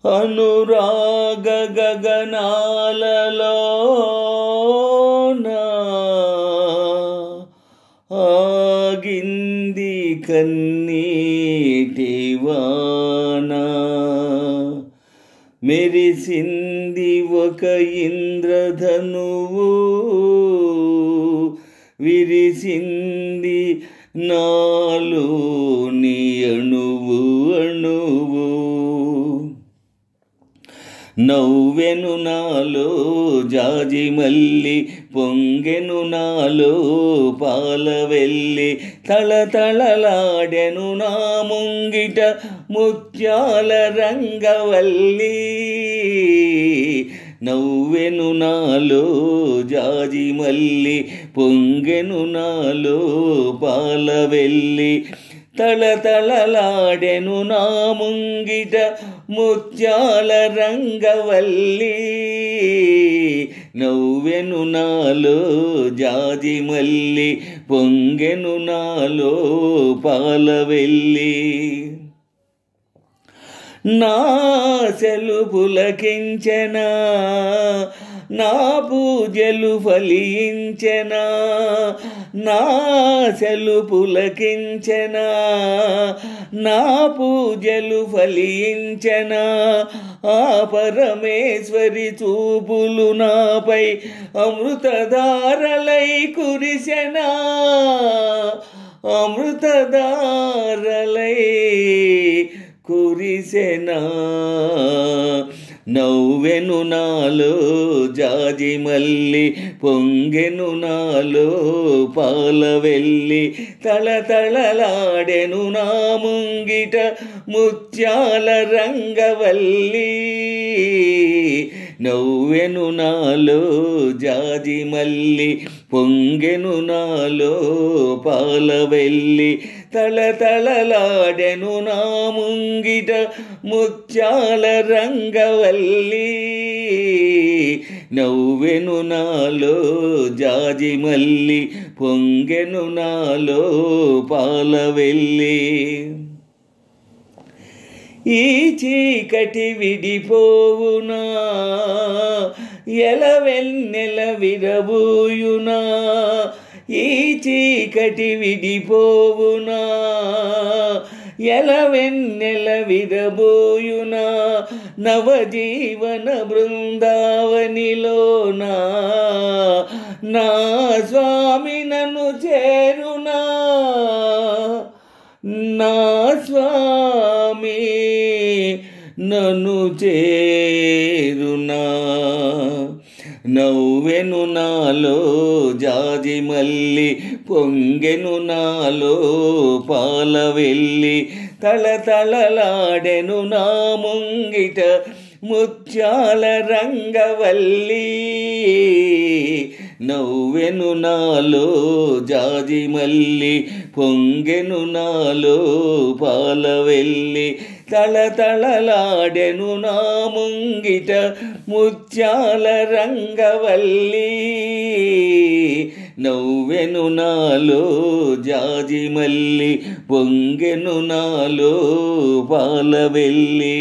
అనురాగ గగనాలలోన ఆగింది కన్నీటి వాన, మెరిసింది ఒక ఇంద్రధనువు, విరిసింది నాలోని అణువు అణువు. నవ్వెను నాలో జాజి మల్లి, పొంగెను నాలో పాలవెల్లి, తళతళలాడెను నా ముంగిట ముత్యాల రంగవల్లి. నవ్వెను నాలో జాజి మల్లి, పొంగెను నాలో పాలవెల్లి, తళతళలాడెను నా ముంగిట ముత్యాల రంగవల్లి. నవ్వెను నాలో జాజి మల్లి, పొంగెను నాలో పాలవెల్లి. నా సెలుపులకించెనా, నా పూజలు ఫలించెనా, నా సెలుపులకించెనా, నా పూజలు ఫలించెనా. ఆ పరమేశ్వరి చూపులు నాపై అమృతధారలై కురిసెనా, అమృతధారలై కురిసెనా. నవ్వెను నాలో జాజి మల్లి, పొంగెను నాలో పాలవెల్లి, తళతళలాడెను నా ముంగిట ముత్యాల రంగవల్లి. నవ్వెను నాలో జాజి మల్లి, పొంగెను నాలో పాలవెల్లి, తళతళలాడెను నా ముంగిట ముత్యాల రంగవల్లి. నవ్వెను నాలో జాజి మల్లి, పొంగెను నాలో పాలవెల్లి. ఈ చీకటి విడిపోవునా, ఎలవెన్నెల విరబూయునా. ఈ చీకటి విడిపోవునా, ఎలవెన్నెల విరబూయునా. నవజీవన బృందావనిలోనా నా స్వామి నన్ను చేరునా, నా స్వామి నన్ను చేరునా. నవ్వెను నాలో జాజి మల్లి, పొంగెను నాలో పాలవెల్లి, తళతళలాడెను నా ముంగిట ముత్యాల రంగవల్లి. నవ్వెను నాలో జాజి మల్లి, పొంగెను నాలో పాలవెల్లి, తళతళలాడెను నా ముంగిట ముత్యాల రంగవల్లి. నవ్వెను నాలో జాజి మల్లి, పొంగెను నాలో పాలవెల్లి.